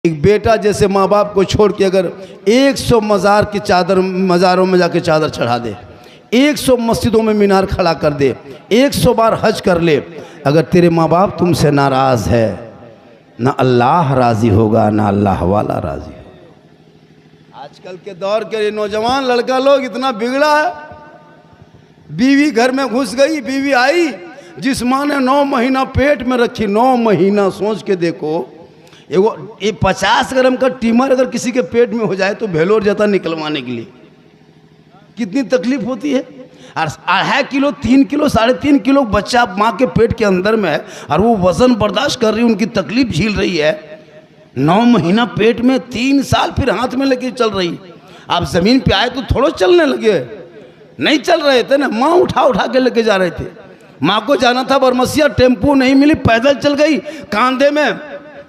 एक बेटा जैसे माँ बाप को छोड़ के अगर 100 मज़ार की चादर मज़ारों में जाके चादर चढ़ा दे, 100 मस्जिदों में मीनार खड़ा कर दे, 100 बार हज कर ले, अगर तेरे माँ बाप तुमसे नाराज़ है, ना अल्लाह राज़ी होगा ना अल्लाह वाला राज़ी होगा। आजकल के दौर के नौजवान लड़का लोग इतना बिगड़ा है। बीवी घर में घुस गई, बीवी आई, जिस माँ ने 9 महीना पेट में रखी, 9 महीना, सोच के देखो, ये 50 ग्राम का ट्यूमर अगर किसी के पेट में हो जाए तो भेलोर जाता निकलवाने के लिए कितनी तकलीफ होती है। और 2.5 किलो 3 किलो 3.5 किलो बच्चा माँ के पेट के अंदर में है और वो वजन बर्दाश्त कर रही है, उनकी तकलीफ झेल रही है। 9 महीना पेट में, 3 साल फिर हाथ में लेके चल रही। आप जमीन पे आए तो थोड़ा चलने लगे, नहीं चल रहे थे ना, माँ उठा उठा के लेके जा रहे थे। माँ को जाना था बरमसिया, टेम्पो नहीं मिली, पैदल चल गई। कांधे में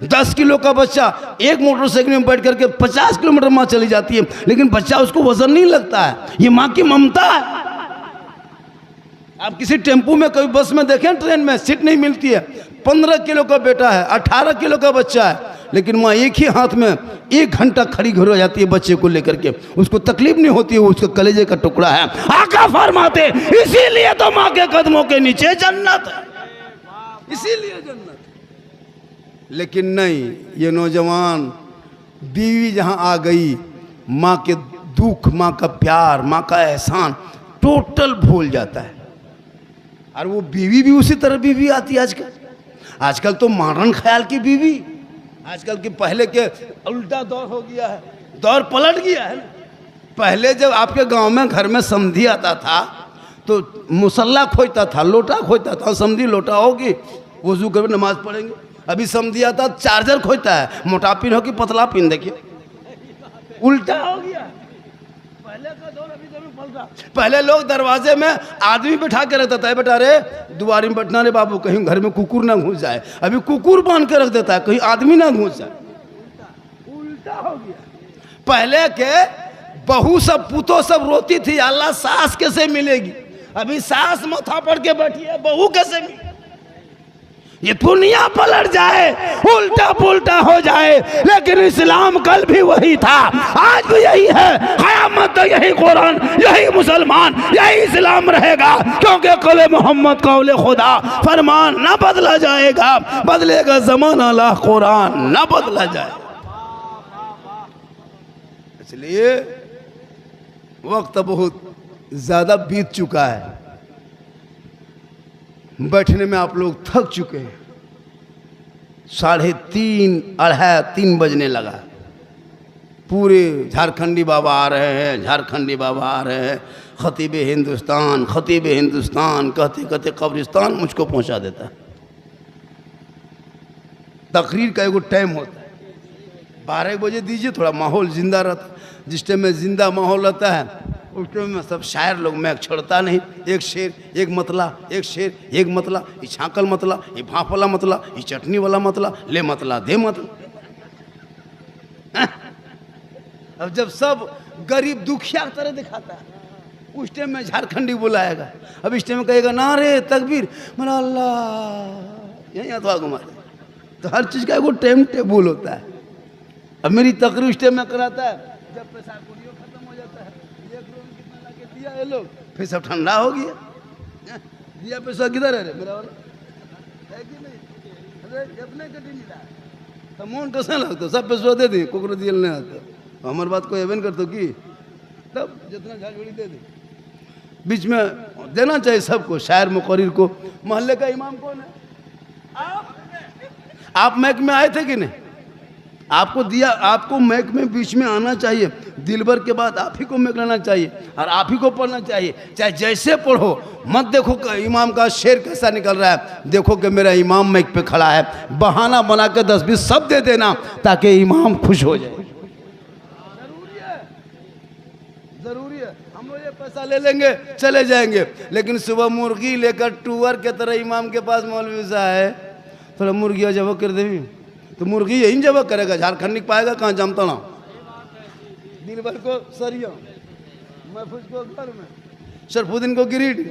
10 किलो का बच्चा एक मोटरसाइकिल में बैठ करके 50 किलोमीटर माँ चली जाती है, लेकिन बच्चा उसको वजन नहीं लगता है। ये माँ की ममता है। आप किसी टेम्पो में, कभी बस में देखें, ट्रेन में सीट नहीं मिलती है। 15 किलो का बेटा है, 18 किलो का बच्चा है, लेकिन माँ एक ही हाथ में 1 घंटा खड़ी घर हो जाती है बच्चे को लेकर के। उसको तकलीफ नहीं होती है, उसके कलेजे का टुकड़ा है। आका फरमाते इसीलिए तो माँ के कदमों के नीचे जन्नत है, इसीलिए जन्नत। लेकिन नहीं, ये नौजवान बीवी जहाँ आ गई, माँ के दुख, माँ का प्यार, माँ का एहसान टोटल भूल जाता है। और वो बीवी भी उसी तरह बीवी आती है आजकल। आजकल तो मॉडर्न ख्याल की बीवी, आजकल के पहले के उल्टा दौर हो गया है, दौर पलट गया है। पहले जब आपके गांव में घर में समधी आता था तो मुसल्ला खोजता था, लोटा खोजता था, समधी लोटा होगी, वजू कर नमाज पढ़ेंगे। अभी समझी आता चार्जर खोजता है, मोटा पिन हो कि पतला पिन, देखिए उल्टा हो गया। पहले का दौर अभी जरूर पलटा। पहले लोग दरवाजे में आदमी बैठा के रखता था, बेटा रे दुआरी में बैठना रे बाबू, कहीं घर में कुकुर ना घुस जाए। अभी कुकुर बांध के रख देता है, कहीं आदमी ना घुस जाए। उल्टा हो गया। पहले के बहू सब, पुतो सब रोती थी, अल्लाह सास कैसे मिलेगी। अभी सास माथा पड़ के बैठी है, बहू कैसे मिलेगी। ये दुनिया पलट जाए, उल्टा पुल्टा हो जाए, लेकिन इस्लाम कल भी वही था, आज भी यही है, क़यामत तक यही कुरान, यही मुसलमान, यही इस्लाम रहेगा। क्योंकि कौले मोहम्मद कौले खुदा, फरमान ना बदला जाएगा, बदलेगा ज़माना ला कुरान ना बदला जाए। इसलिए वक्त बहुत ज़्यादा बीत चुका है, बैठने में आप लोग थक चुके हैं। 3:30 बजने लगा। पूरे झारखंडी बाबा आ रहे हैं, झारखंडी बाबा आ रहे हैं। खतीब हिंदुस्तान, खतीब हिंदुस्तान कहते कहते कब्रिस्तान मुझको पहुंचा देता है। तकरीर का एगो टाइम होता है, 12 बजे दीजिए, थोड़ा माहौल जिंदा रहता है। जिस टाइम में जिंदा माहौल रहता है उस टाइम में सब शायर लोग, मैं छोड़ता नहीं, एक शेर एक मतला, एक शेर एक मतला, ये छाकल मतला, ये भाप वाला मतला, ये चटनी वाला मतला, ले मतला दे मतला। अब जब सब गरीब दुखिया तरह दिखाता है, उस टाइम में झारखंडी बुलाएगा। अब इस टाइम में कहेगा नारे तकबीर, मेरा अल्लाह, यही अथवा घुमा दे। तो हर चीज़ का एगो टाइम टेबल होता है। अब मेरी तकरीर उस टाइम में कराता है जब पैसा खत्म हो जाता है, कितना लाके दिया ये लोग, फिर सब ठंडा हो गया। दिया पैसा किधर है रे मेरा वाला, है कि नहीं? अरे अपने कटी नहीं रहा तो मन कैसे लगता, सब पैसा दे दी, कोकरो दियल नहीं आता। हमारी बात को एवन कर तो की, तब जितना झाड़झोड़ी दे दी। बीच में देना चाहिए सबको, शायर मुकर्रिर को। मोहल्ले का इमाम कौन है? आप मैक में आए थे कि नहीं? आपको दिया, आपको मैक में बीच में आना चाहिए। दिलबर के बाद आप ही को मैक लेना चाहिए और आप ही को पढ़ना चाहिए, चाहे जैसे पढ़ो। मत देखो कि इमाम का शेर कैसा निकल रहा है, देखो कि मेरा इमाम मैक पे खड़ा है। बहाना बना के 10-20 सब दे देना ताकि इमाम खुश हो जाए। जरूरी है, जरूरी है। हम लोग ये पैसा ले लेंगे चले जाएंगे, लेकिन सुबह मुर्गी लेकर टूअर के तरह इमाम के पास मौलवी साहब है, थोड़ा मुर्गियाँ जब कर देवी तो मुर्गी यही जब करेगा, झारखंड पाएगा कहाँ, जमता ना। दिन भर को सरिया, महफूज को घर में, शरफुद्दीन को गिरिडीह,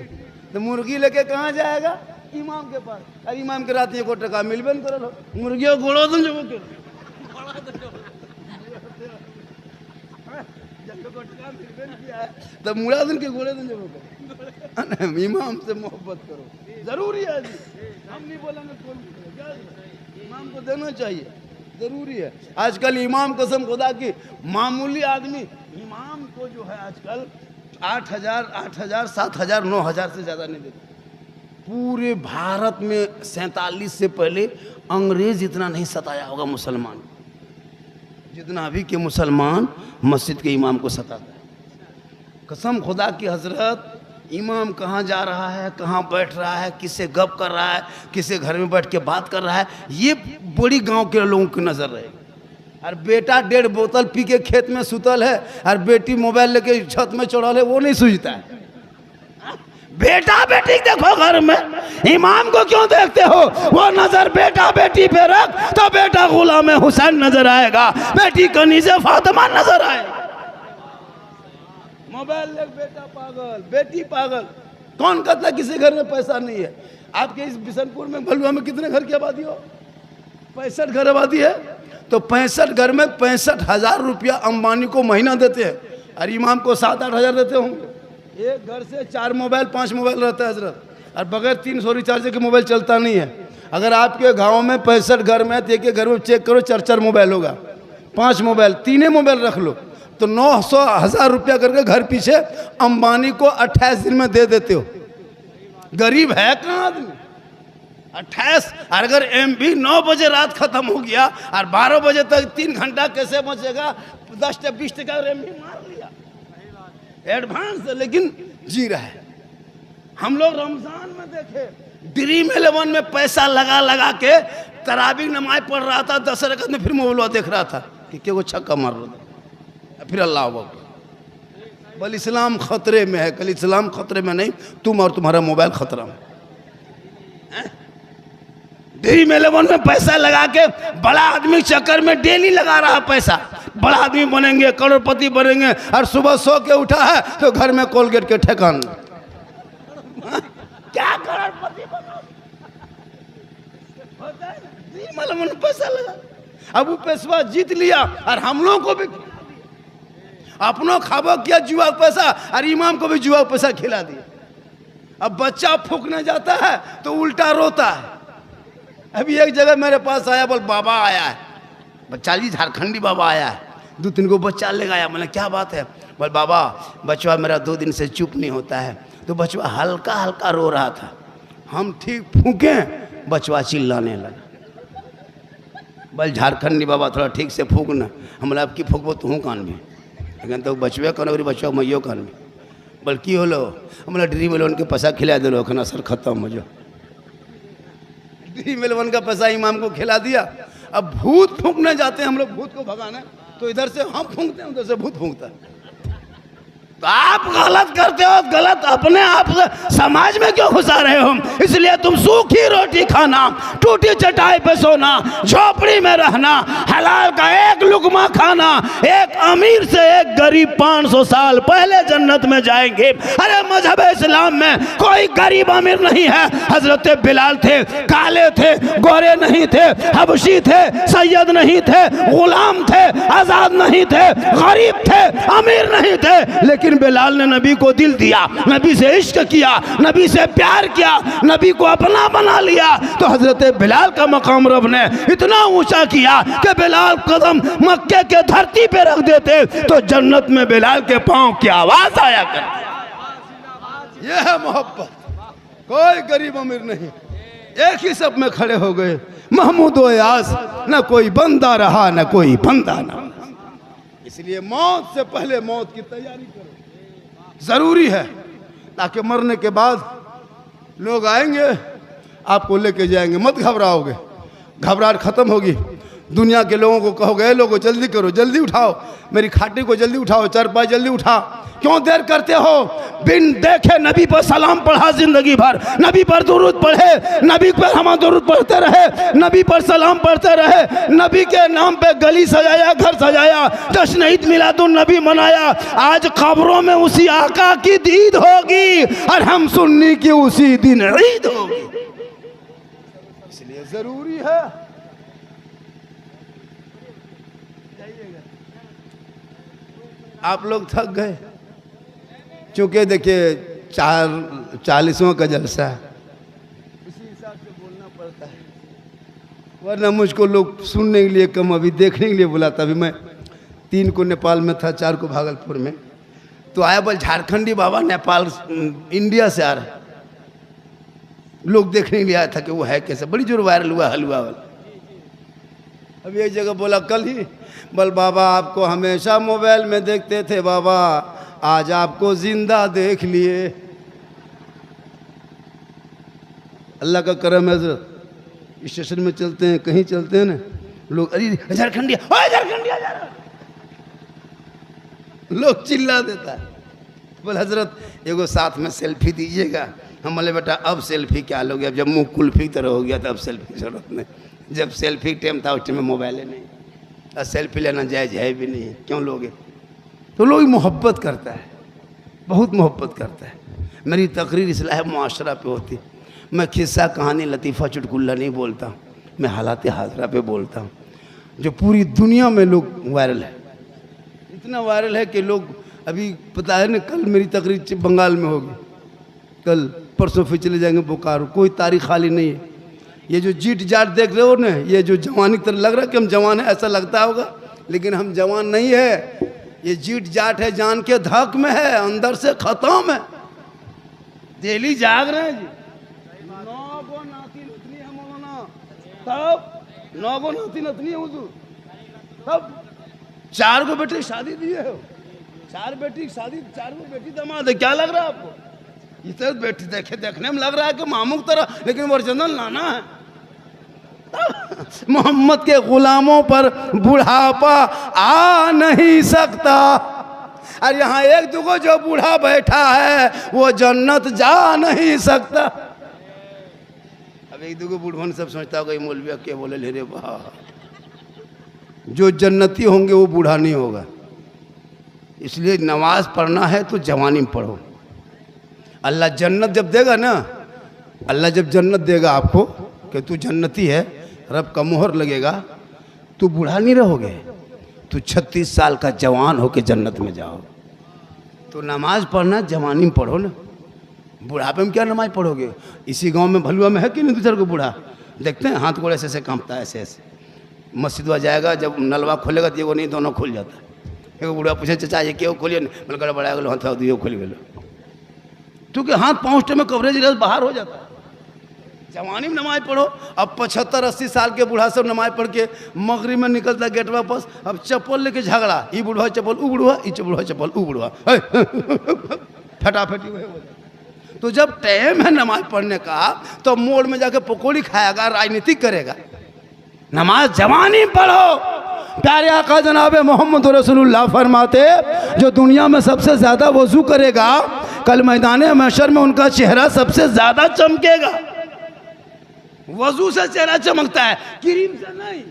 तो मुर्गी लेके कहाँ जाएगा? इमाम के पास। अब इमाम के रात 1 टका मिलबे न करल, मुर्गियों गोड़ो तुम जब तब मुरादन के घोड़े दिन जब इमाम से मोहब्बत करो, जरूरी है जी। हम नहीं बोलेंगे कौन इमाम को देना चाहिए, जरूरी है। आजकल इमाम कसम खुदा की मामूली आदमी इमाम को जो है आजकल 8,000 7,000 9,000 से ज़्यादा नहीं देते। पूरे भारत में 47 से पहले अंग्रेज इतना नहीं सताया होगा मुसलमान जितना अभी के मुसलमान मस्जिद के इमाम को सताता है। कसम खुदा की हजरत, इमाम कहाँ जा रहा है, कहाँ बैठ रहा है, किससे गप कर रहा है, किससे घर में बैठ के बात कर रहा है, ये बड़ी गांव के लोगों की नज़र रहेगी। और बेटा 1.5 बोतल पी के खेत में सुतल है और बेटी मोबाइल लेके छत में चढ़ल है, वो नहीं सूझता है। बेटा बेटी देखो घर में, इमाम को क्यों देखते हो? वो नजर बेटा बेटी पे रख तो बेटा गुलाम हुसैन नजर आएगा, बेटी कनीज़े फातिमा नजर आएगा। मोबाइल ले बेटा पागल, बेटी पागल। कौन कहता है किसी घर में पैसा नहीं है? आपके इस बिशनपुर में भलुआ में कितने घर की आबादी हो? 65 घर आबादी है। तो 65 घर में 65,000 रुपया अंबानी को महीना देते हैं और इमाम को 7-8 हज़ार देते होंगे। एक घर से 4 मोबाइल 5 मोबाइल रहता है हजरत, और बगैर 300 रिचार्ज के मोबाइल चलता नहीं है। अगर आपके गांव में 65 घर में तो एक घर में चेक करो 4-4 मोबाइल होगा, 5 मोबाइल 3 मोबाइल रख लो तो 900,000 रुपया करके घर पीछे अंबानी को 28 दिन में दे देते हो। गरीब है कहाँ आदमी? 28। अगर MB 9 बजे रात खत्म हो गया और 12 बजे तक 3 घंटा कैसे बचेगा? 10 से 20 टका MB मार लिया एडवांस, लेकिन जी रहा है। हम लोग रमजान में देखे ड्रीम 11 में पैसा लगा लगा के तरावी नमाज पढ़ रहा था, 10 रकत में फिर मोबाइल देख रहा था कि क्या वो छक्का मार रहा था, फिर अल्लाह अकबर। बल इस्लाम खतरे में है, कल इस्लाम खतरे में नहीं, तुम और तुम्हारा मोबाइल खतरा में। ड्रीम 11 में पैसा लगा के बड़ा आदमी चक्कर में डेली लगा रहा पैसा, बड़ा आदमी बनेंगे, करोड़पति बनेंगे, और सुबह सो के उठा है तो घर में कोलगेट के ठेकान। क्या करोड़पति बनो? ड्रीम 11 में पैसा लगा, अब वो पैसा जीत लिया और हम लोगों को भी अपनों खाबो किया जुआ पैसा, और इमाम को भी जुआ पैसा खिला दिया। अब बच्चा फूकने जाता है तो उल्टा रोता है। अभी एक जगह मेरे पास आया, बोल बाबा आया है, बच्चा जी झारखंडी बाबा आया है, 2-3 को बच्चा लेगा आया। मैंने क्या बात है? बोल बाबा बच्चा मेरा 2 दिन से चुप नहीं होता है। तो बच्चा हल्का हल्का रो रहा था, हम ठीक फूके, बच्चा चिल्लाने लगा। बोल झारखंडी बाबा थोड़ा ठीक से फूकना। हम अब की फूकबो तू कान में, लेकिन तो बचवे कान और बच्चा मैयो कान में। बोल की होलो? हमारा ड्रीम 11 के पैसा खिला दिलो, अखन असर खत्म हो जाओ। ड्रीम 11 का पैसा इमाम को खिला दिया। अब भूत फूंकने जाते हैं हम लोग, भूत को भगाना, तो इधर से हम फूंकते हैं, उधर से भूत फूंकता है। तो आप गलत करते हो, गलत अपने आप समाज में क्यों घुसा रहे हो? इसलिए तुम सूखी रोटी खाना, टूटी चटाई पे सोना, झोपड़ी में रहना, हलाल का एक लुकमा खाना, एक अमीर से एक गरीब 500 साल पहले जन्नत में जाएंगे। अरे मजहब इस्लाम में कोई गरीब अमीर नहीं है। हजरत बिलाल थे, काले थे, गोरे नहीं थे, हबशी थे, सैयद नहीं थे, गुलाम थे, आजाद नहीं थे, गरीब थे, अमीर नहीं थे, लेकिन बिलाल ने नबी को दिल दिया, नबी से इश्क किया, नबी से प्यार किया, नबी को अपना बना लिया। तो हजरत बिलाल का मकाम रब ने इतना ऊंचा किया कि बिलाल कदम मक्के के धरती पे रख देते तो जन्नत में बिलाल के पांव की आवाज आया करती। यह है मोहब्बत। कोई गरीब अमीर नहीं, एक ही सब में खड़े हो गए। महमूद व यास, न कोई बंदा रहा न कोई बंदा ना। इसलिए मौत से पहले मौत की तैयारी करो, जरूरी है, ताकि मरने के बाद लोग आएंगे आपको लेके जाएंगे। मत घबराओगे, घबराहट खत्म होगी। दुनिया के लोगों को कहोगे लोगों जल्दी करो, जल्दी उठाओ, मेरी खाटी को जल्दी उठाओ, चारपाई जल्दी उठा, क्यों देर करते हो? बिन देखे नबी पर सलाम पढ़ा जिंदगी भर, नबी पर दुरूद पढ़े, नबी पर हम दुरूद पढ़ते रहे, नबी पर सलाम पढ़ते रहे, नबी के नाम पे गली सजाया, घर सजाया, जश्न ईद मिलादुन नबी मनाया। आज खबरों में उसी आका की ईद होगी और हम सुन्नी की उसी दिन ईद होगी। इसलिए जरूरी है आप लोग थक गए, क्योंकि देखिए 40वां का जलसा है, उसी हिसाब से बोलना पड़ता है, वरना मुझको लोग सुनने के लिए कम, अभी देखने के लिए बुलाता। अभी मैं 3 को नेपाल में था, 4 को भागलपुर में, तो आया बोल झारखंडी बाबा नेपाल इंडिया से आ रहा, लोग देखने के लिए आया था कि वो है कैसे, बड़ी जोर वायरल हुआ हलवा वाला। अब एक जगह बोला कल ही, बोल बाबा आपको हमेशा मोबाइल में देखते थे बाबा, आज आपको जिंदा देख लिए। अल्लाह का करम है हजरत, स्टेशन में चलते हैं, कहीं चलते हैं ना, लोग अरे झारखंडिया, ओए झारखंडिया जा रहा, लोग चिल्ला देता है। बोल हजरत एगो साथ में सेल्फी दीजिएगा। हम बोले बेटा अब सेल्फी क्या लोगे, अब जब मुंह कुल्फी की तरह हो गया तो अब सेल्फी की जरूरत नहीं, जब सेल्फी टाइम था उस टाइम में मोबाइल है नहीं, और सेल्फी लेना जायज़ है भी नहीं, क्यों लोगे। तो लोग मोहब्बत करता है, बहुत मोहब्बत करता है। मेरी तकरीर इस्लाह मुआशरा पे होती, मैं किस्सा कहानी लतीफ़ा चुटकुल्ला नहीं बोलता हूँ, मैं हालात हाजरा पे बोलता हूँ, जो पूरी दुनिया में लोग वायरल है, इतना वायरल है कि लोग, अभी पता है ना कल मेरी तकरीर बंगाल में होगी, कल परसों फिर चले जाएंगे बोकारो, कोई तारीख खाली नहीं है। ये जो जीट जाट देख रहे हो ना, ये जो जवानी तरह लग रहा है कि हम जवान है ऐसा लगता होगा, लेकिन हम जवान नहीं है, ये जीट जाट है, जान के धक में है, अंदर से खत्म है, डेली जाग रहे हैं जी। 9 गो नाती नतनी है मौलाना, तब 9 गो नाती नतनी है हुजूर, तब 4 को बेटे शादी दिए हो, 4 बेटी शादी, 4 को बेटी दामाद है, क्या लग रहा है आपको। इसे बेटी देखने में लग रहा है कि मामू की तरह, लेकिन ओरिजिनल नाना है। मोहम्मद के गुलामों पर बुढ़ापा आ नहीं सकता, और यहाँ एक दुगो जो बूढ़ा बैठा है वो जन्नत जा नहीं सकता। अब एक दुगो बूढ़ों ने सब सोचता होगा ये मौलवी क्या बोले ले रे वाह, जो जन्नती होंगे वो बूढ़ा नहीं होगा। इसलिए नमाज पढ़ना है तो जवानी में पढ़ो। अल्लाह जन्नत जब देगा ना, अल्लाह जब जन्नत देगा आपको कि तू जन्नती है, रब का मोहर लगेगा, तू बूढ़ा नहीं रहोगे, तू 36 साल का जवान होके जन्नत में जाओ। तो नमाज पढ़ना जवानी में पढ़ो ना, बुढ़ापे में क्या नमाज पढ़ोगे। इसी गांव में भलुआ में है कि नहीं दूसरे को बूढ़ा, देखते हैं हाथ गोड़े ऐसे ऐसे कांपता है, ऐसे ऐसे। मस्जिद जाएगा, जब नलवा खोलेगा तो एगो नहीं दोनों खुल जाता है। एगो बूढ़ा पूछे चचा ये क्यों खोलिए, बोले गड़बड़ा गलो हाथ दियो खोल गलो, क्योंकि हाथ पहुँचते में कवरेज रस बाहर हो जाता है। जवानी में नमाज पढ़ो। अब 75-80 साल के बूढ़ा सब नमाज पढ़ के मगरिब में निकलता गेट वापस, अब चप्पल लेके झगड़ा, ई बूढ़ा चप्पल ऊ बूढ़ा, ई बूढ़ा चप्पल ऊ बूढ़ा, फटाफटी वही हो जाता। तो जब टाइम है नमाज पढ़ने का, तो मोड़ में जाके पकौड़ी खाएगा, राजनीति करेगा। नमाज जवानी पढ़ो। प्यारे आका जनाब मोहम्मद रसूलुल्लाह फरमाते, जो दुनिया में सबसे ज़्यादा वज़ू करेगा, कल मैदान महशर में उनका चेहरा सबसे ज़्यादा चमकेगा। वज़ू से चेहरा चमकता है, क्रीम से नहीं।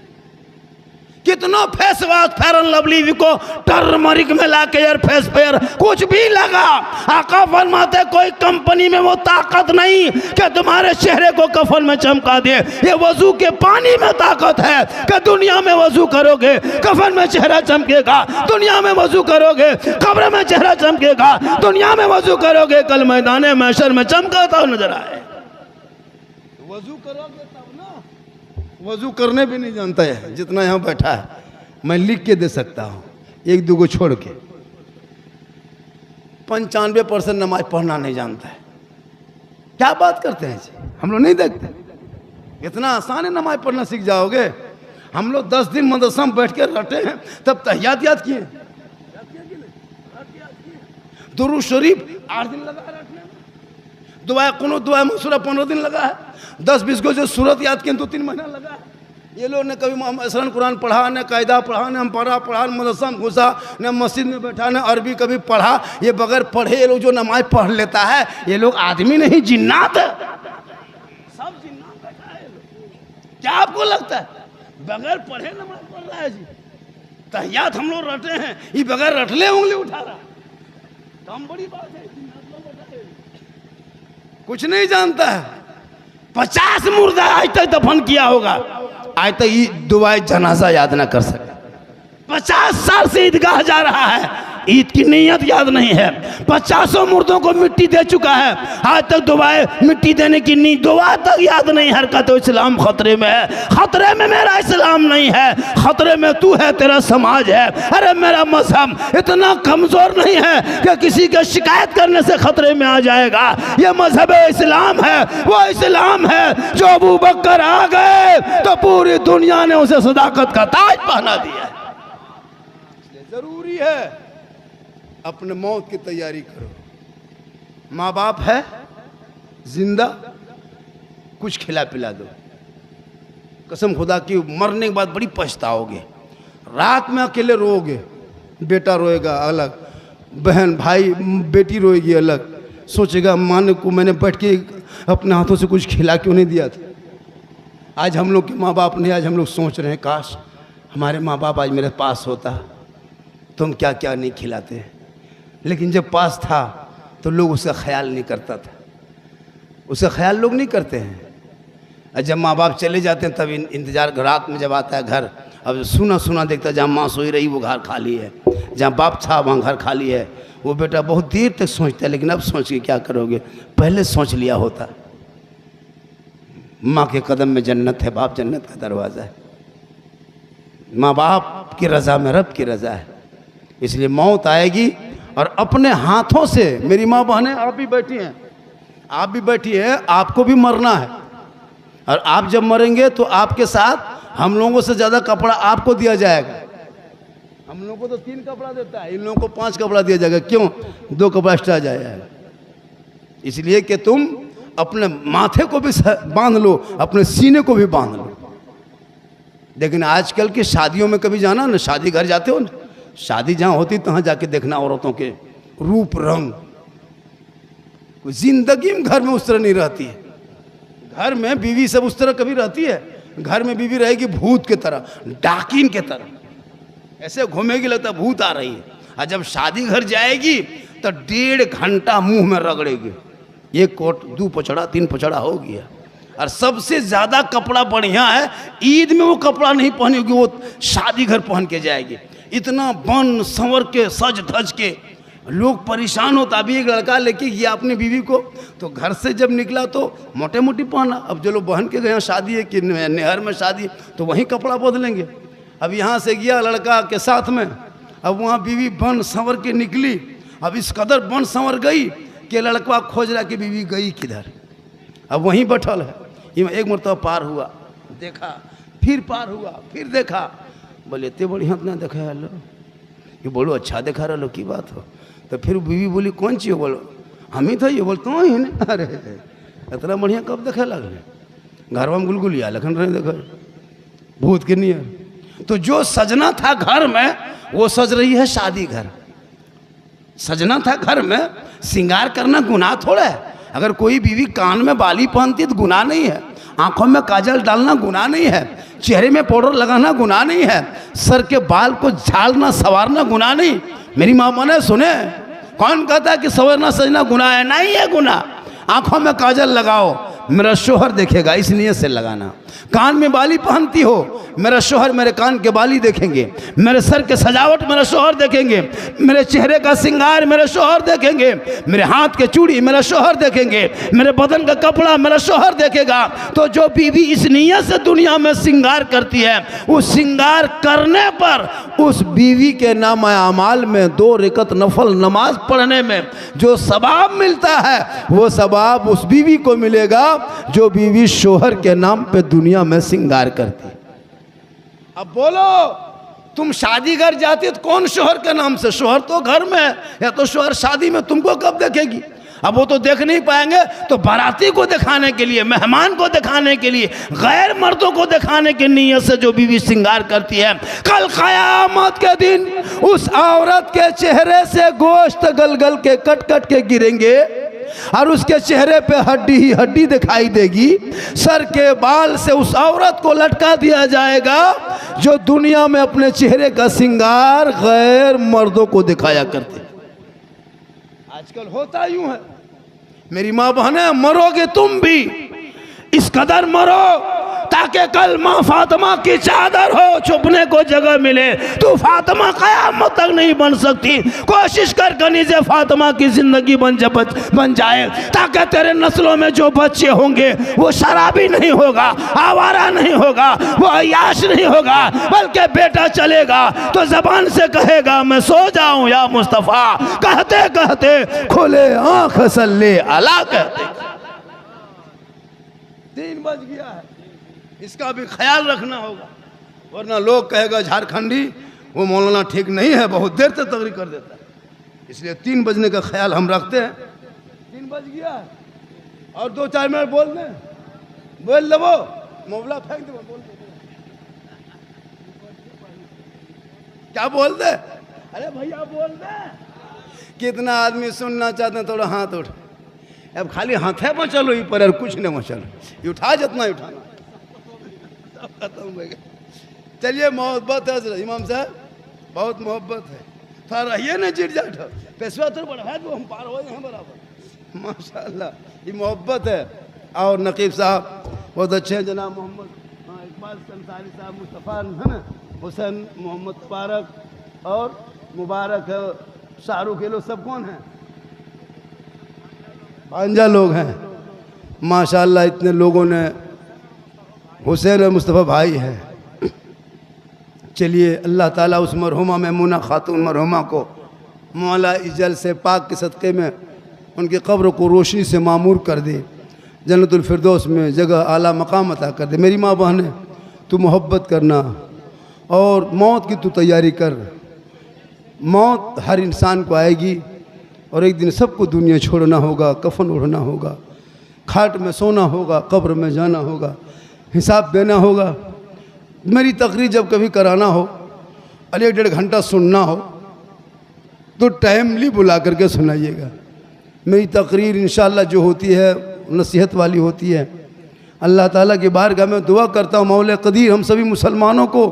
कितना फेस वॉश फेयर लवली को टर्मरिक में ला के यार फेस पेयर कुछ भी लगा, आका फरमाते कोई कंपनी में वो ताकत नहीं कि तुम्हारे चेहरे को कफन में चमका दे। ये वजू के पानी में ताकत है कि दुनिया में वजू करोगे कफन में चेहरा चमकेगा, दुनिया में वजू करोगे कब्र में चेहरा चमकेगा, दुनिया में वजू करोगे कल मैदान महशर में चमकाता नजर आए। वजू करोगे तब ना, वजू करने भी नहीं जानता है जितना यहाँ बैठा है। मैं लिख के दे सकता हूँ, एक दो को छोड़ के 95% नमाज पढ़ना नहीं जानता है। क्या बात करते हैं जी, हम लोग नहीं देखते। इतना आसान है नमाज पढ़ना सीख जाओगे। हम लोग 10 दिन मदरसा में बैठ के रटे हैं, तब तहियात याद किए, दुरूद शरीफ 8 दिन लगा है रटने में, दुआ कुनूत दुआ मंसूरा 15 दिन लगा है, 10-20 को जो सूरत याद किए 2-3 महीना लगा है। ये लोग ने कभी असरन कुरान पढ़ा, न कायदा पढ़ा, न पढ़ा, मदरसा में घुसा, न मस्जिद में बैठा, न अरबी कभी पढ़ा। ये बगैर पढ़े ये लोग जो नमाज पढ़ लेता है, ये लोग आदमी नहीं जिन्नात है, सब जिन्नात बैठा है। क्या आपको लगता है बगैर पढ़े नमाज पढ़ रहा है जी? तहियात हम लोग रटे हैं, ये बगैर रटले उंगली उठा रहा, काम बड़ी बात है। कुछ नहीं जानता है। 50 मुर्दा आज तक दफन किया होगा, आज तक ये दुआए जनाजा याद ना कर सके। 50 साल से ईदगाह जा रहा है, ईद की नीयत याद नहीं है। 50 मुर्दों को मिट्टी दे चुका है, आज तक दुआएं मिट्टी देने की दुआ तक याद नहीं। हरकत इस्लाम खतरे में है, खतरे में मेरा इस्लाम नहीं है, खतरे में तू है, तेरा समाज है। अरे मेरा मजहब इतना कमजोर नहीं है कि किसी के शिकायत करने से खतरे में आ जाएगा। ये मजहब इस्लाम है, वो इस्लाम है जो अबू बकर आ गए तो पूरी दुनिया ने उसे सदाकत का ताज पहना दिया। जरूरी है अपने मौत की तैयारी करो। माँ बाप है जिंदा, कुछ खिला पिला दो। कसम खुदा की मरने के बाद बड़ी पछताओगे। रात में अकेले रोओगे, बेटा रोएगा अलग, बहन भाई बेटी रोएगी अलग, सोचेगा माँ को मैंने बैठ के अपने हाथों से कुछ खिला क्यों नहीं दिया था। आज हम लोग के माँ बाप ने, आज हम लोग सोच रहे हैं काश हमारे माँ बाप आज मेरे पास होता तो हम क्या क्या नहीं खिलाते। लेकिन जब पास था तो लोग उसका ख्याल नहीं करता था, उसका ख्याल लोग नहीं करते हैं। और जब माँ बाप चले जाते हैं तब इंतज़ार, रात में जब आता है घर, अब सुना सुना देखता है जहाँ माँ सोई रही वो घर खाली है, जहाँ बाप था वहाँ घर खाली है। वो बेटा बहुत देर तक सोचता है, लेकिन अब सोच के क्या करोगे, पहले सोच लिया होता। माँ के कदम में जन्नत है, बाप जन्नत का दरवाज़ा है। माँ बाप की रज़ा में रब की रज़ा है। इसलिए मौत आएगी और अपने हाथों से, मेरी माँ बहनें आप भी बैठी हैं, आप भी बैठी हैं, आपको भी मरना है। और आप जब मरेंगे तो आपके साथ हम लोगों से ज़्यादा कपड़ा आपको दिया जाएगा। हम लोगों को तो 3 कपड़ा देता है, इन लोगों को 5 कपड़ा दिया जाएगा। क्यों? 2 कपड़ा एक्स्ट्रा जाएगा। इसलिए कि तुम अपने माथे को भी बांध लो, अपने सीने को भी बांध लो। लेकिन आजकल की शादियों में कभी जाना ना, शादी घर जाते हो ना, शादी जहाँ होती तहाँ जाके देखना औरतों के रूप रंग। जिंदगी में घर में उस तरह नहीं रहती है। घर में बीवी सब उस तरह कभी रहती है? घर में बीवी रहेगी भूत के तरह, डाकिन के तरह, ऐसे घूमेगी लगता भूत आ रही है। और जब शादी घर जाएगी तो 1.5 घंटा मुंह में रगड़ेगी, 1 कोट 2 पचड़ा 3 पचड़ा हो गया। और सबसे ज़्यादा कपड़ा बढ़िया है, ईद में वो कपड़ा नहीं पहनेगी, वो शादी घर पहन के जाएगी। इतना बन संवर के सज धज के लोग परेशान होता। अभी एक लड़का लेके गया अपनी बीवी को, तो घर से जब निकला तो मोटे मोटी पहना। अब जो लोग बहन के गए शादी है कि नहर में शादी, तो वहीं कपड़ा बदलेंगे। अब यहाँ से गया लड़का के साथ में, अब वहाँ बीवी बन संवर के निकली। अब इस कदर बन संवर गई कि लड़का खोज रहा कि बीवी गई किधर। अब वहीं बैठल है। ये एक मरतबा पार हुआ, देखा, फिर पार हुआ, फिर देखा। बोले इतने बढ़िया अपना देखा है लो, ये बोलो अच्छा देखा रहा लो, की बात हो। तो फिर बीवी बोली कौन चीज़? बोलो हम ही था। ये बोलते तो ही नहीं। अरे इतना बढ़िया कब देखे लगले? घर में गुलगुलिया लखन रहे देखो, भूत के नहीं है। तो जो सजना था घर में वो सज रही है शादी घर। सजना था घर में, श्रृंगार करना गुनाह थोड़ा है। अगर कोई बीवी कान में बाली पहनती तो गुनाह नहीं है, आंखों में काजल डालना गुनाह नहीं है, चेहरे में पाउडर लगाना गुनाह नहीं है, सर के बाल को झाड़ना संवारना गुनाह नहीं। मेरी माँ ने सुने, कौन कहता है कि संवरना सजना गुनाह है? नहीं है गुनाह। आंखों में काजल लगाओ, मेरा शोहर देखेगा, इस नियत से लगाना। कान में बाली पहनती हो, मेरा शोहर मेरे कान के बाली देखेंगे, मेरे सर के सजावट मेरा शोहर देखेंगे, मेरे चेहरे का श्रृंगार मेरे शोहर देखेंगे, मेरे हाथ के चूड़ी मेरा शोहर देखेंगे, मेरे बदन का कपड़ा मेरा शोहर देखेगा। तो जो बीवी इस नियत से दुनिया में श्रृंगार करती है, उस श्रृंगार करने पर उस बीवी के नाम अमाल में 2 रकात नफल नमाज पढ़ने में जो सवाब मिलता है, वो सवाब उस बीवी को मिलेगा जो बीवी शोहर के नाम पे दुनिया में श्रृंगार करती। अब बोलो, तुम शादी घर जाती तो कौन शोहर के नाम से? शोहर तो घर में है, या तो शोहर शादी में तुमको कब देखेगी? अब वो तो देख नहीं पाएंगे, तो बाराती को दिखाने के लिए, मेहमान को दिखाने के लिए, गैर मर्दों को दिखाने की नीयत से जो बीवी श्रृंगार करती है, कल क़यामत के दिन उस औरत के चेहरे से गोश्त गल गल के कट कट के गिरेंगे और उसके चेहरे पे हड्डी ही हड्डी दिखाई देगी। सर के बाल से उस औरत को लटका दिया जाएगा जो दुनिया में अपने चेहरे का श्रृंगार गैर मर्दों को दिखाया करते। आजकल होता यूं है। मेरी माँ बहने, मरोगे तुम भी इस कदर मरो ताकि कल माँ फातिमा की चादर हो, छुपने को जगह मिले। तू फातिमा क़यामत तक नहीं बन सकती, कोशिश कर कनीज़े फातिमा की ज़िंदगी बन जाए, ताकि तेरे नस्लों में जो बच्चे होंगे वो शराबी नहीं होगा, आवारा नहीं होगा, वो अय्याश नहीं होगा, बल्कि बेटा चलेगा तो ज़बान से कहेगा मैं सो जाऊं या मुस्तफ़ा, कहते कहते खोले आँख सल्ले अला कहते। 3 बज गया है, इसका भी ख्याल रखना होगा, वरना लोग कहेगा झारखंडी वो मौलाना ठीक नहीं है, बहुत देर तक तकरीर कर देता है। इसलिए 3 बजने का ख्याल हम रखते हैं। 3 बज गया है और 2-4 मिनट बोल दे वो मोबला फेंक दे, बोल दे क्या बोल दे, अरे भैया बोल दे। कितना आदमी सुनना चाहते हैं, थोड़ा हाथ उठ, अब खाली हाथ है चलो ही पर कुछ नहीं मचलो, ये उठा जितना ही उठाना, सब खत्म हो गया। चलिए मोहब्बत है इमाम साहब, बहुत मोहब्बत है, थोड़ा रहिए ना चिट जाट, पेशवा तो बढ़ा दो, हम पार हो हैं बराबर, माशाल्लाह ये मोहब्बत है। और नकीब साहब बहुत अच्छे हैं, जनाब मोहम्मद इकबाल अंसारी साहब, मुस्तफ़ा है ना, हुसैन मोहम्मद पारक और मुबारक है, शाहरुख, ये लोग सब कौन हैं? भांजा लोग हैं माशाल्लाह। इतने लोगों ने, हुसैन और मुस्तफ़ा भाई हैं। चलिए अल्लाह ताला उस मरहुमा मैमूना खातून मरहुमा को मौला इजल से पाक के सदक़े में उनकी कब्र को रोशनी से मामूर कर दे, जन्नतुल फिरदौस में जगह आला मकाम अता कर दे। मेरी माँ बहनें, तू मोहब्बत करना और मौत की तू तैयारी कर। मौत हर इंसान को आएगी और एक दिन सबको दुनिया छोड़ना होगा, कफन ओढ़ना होगा, खाट में सोना होगा, कब्र में जाना होगा, हिसाब देना होगा। मेरी तकरीर जब कभी कराना हो और 1-1.5 घंटा सुनना हो तो टाइमली बुला करके सुनाइएगा। मेरी तकरीर इंशाअल्लाह जो होती है नसीहत वाली होती है। अल्लाह ताला की बारगाह में दुआ करता हूँ मौला कदीर हम सभी मुसलमानों को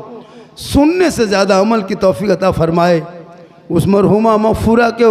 सुनने से ज़्यादा अमल की तौफीक अता फरमाए। उस मरहुमा मग़फ़ूरा के